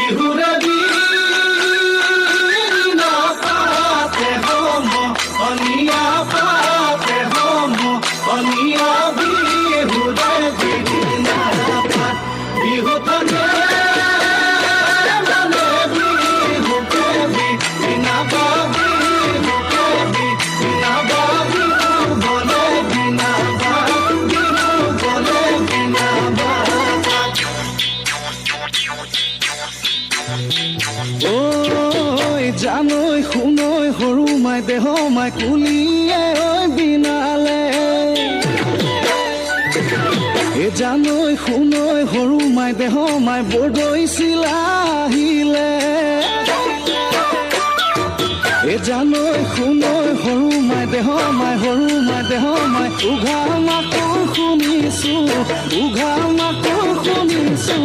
বিহুৰে দিনা পাতে হম অনিয়া পাতে হম অনিয়া বিহুৰে দিনা পাত বিহুতনে মানে বিহুকে বিনা বাবি বিহুকে বিনা বাবি বলে বিনা বাবি বলে বিনা বাবি ঐ জানৈ শুনৈ সৰু মাই দেহ মাই কুলিয়ে ঐ বিনালে এ জানৈ শুনৈ সৰু মাই দেহ মাই বৰদৈ চিলাহিলে এ জানৈ শুনৈ সৰু মাই দেহ মাই সৰু মাই দেহ মাই উঘা মাতো শুনিছো উঘা মাতো শুনিছো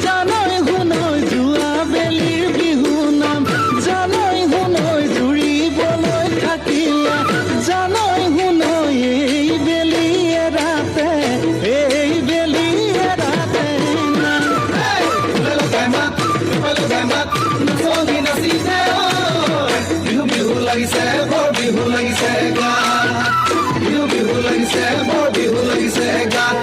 জানৈ শুনৈ যোৱা বেলিৰ বিহু নাম জানৈ শুনৈ জুৰিবলৈ থাকিলে জানৈ শুনৈ এই বেলি এৰাতে বিহু লাগিছে বৰ বিহু লাগিছে গান বিহু লাগিছে বৰ বিহু লাগিছে গান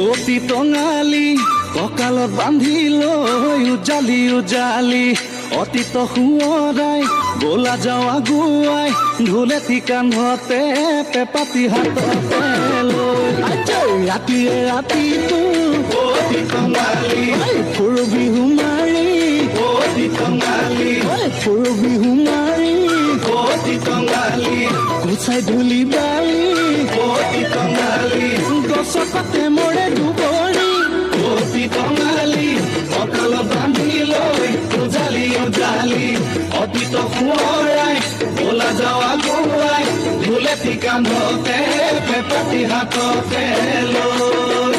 অতি টঙালি কঁকালত বান্ধি লৈ উজালি উজালি অতীত সোঁৱৰাই গোলা যাওঁ আগুৱাই ঢোলেটি কান্ধতে পেপাতি হাততে লৈ ৰাতিয়ে ৰাতিটো অতি টঙালি ফুৰ বিহু মাৰি অতি টঙালি ফুৰ বিহু মাৰি অতি টঙালি গুচাই ধূলি বালি অতি টঙালি গছতে মৰে দুবৰি অতি টঙালি কঁকালত বান্ধি লৈ উজালি উজালি অতীত সোঁৱৰাই ওলা যাওঁ আগুৱাই ঢোলেটি কান্ধতে পেপাতি হাততে লৈ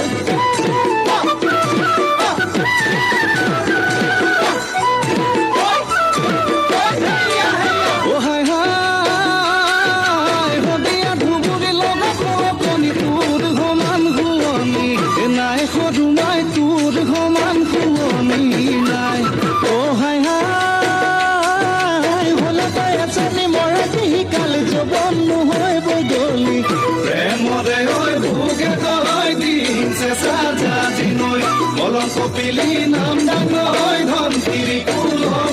নাই সদুমাই তোৰ সমান শুৱনি নাই অ হাই হাই হলে তই এজনী মৰাঠী কালি যৌৱন নহয় বদলি প্ৰেমৰে ঐ ভোগে তই দিন চেঁচা জাতি নৈ মলম কপিলি নাম ডাঙৈ ধন ফিৰি কুলগৈ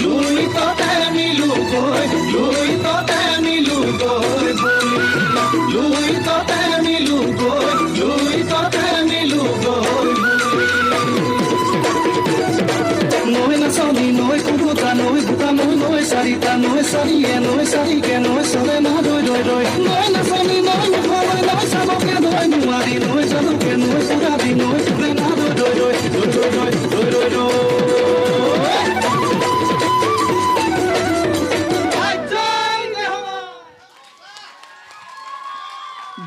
লুই ততে মিলো গৈ লুই ততে মিলো গৈ লুই ততে মিলো গৈ লুই ততে মিলো গৈ নৈ নাচনি নৈ কুকুতা নৈ বুটা নৈ নৈ চাৰিটা নৈ চাৰিয়ে নৈ চাৰিকে নৈ চলে না দৈ দৈ দৈ নৈ নাচনি নৈ মুখলৈ নৈ চাবকে দৈ নোৱাৰি নৈ চাবকে নৈ পুৰাবি নৈ চলে না দৈ দৈ দৈ দৈ দৈ দৈ দৈ দৈ দৈ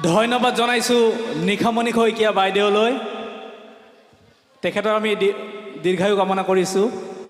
ধন্যবাদ জনাইছোঁ নিশামণি শইকীয়া বাইদেউলৈ তেখেতৰ আমি দীৰ্ঘায়ু কামনা কৰিছোঁ।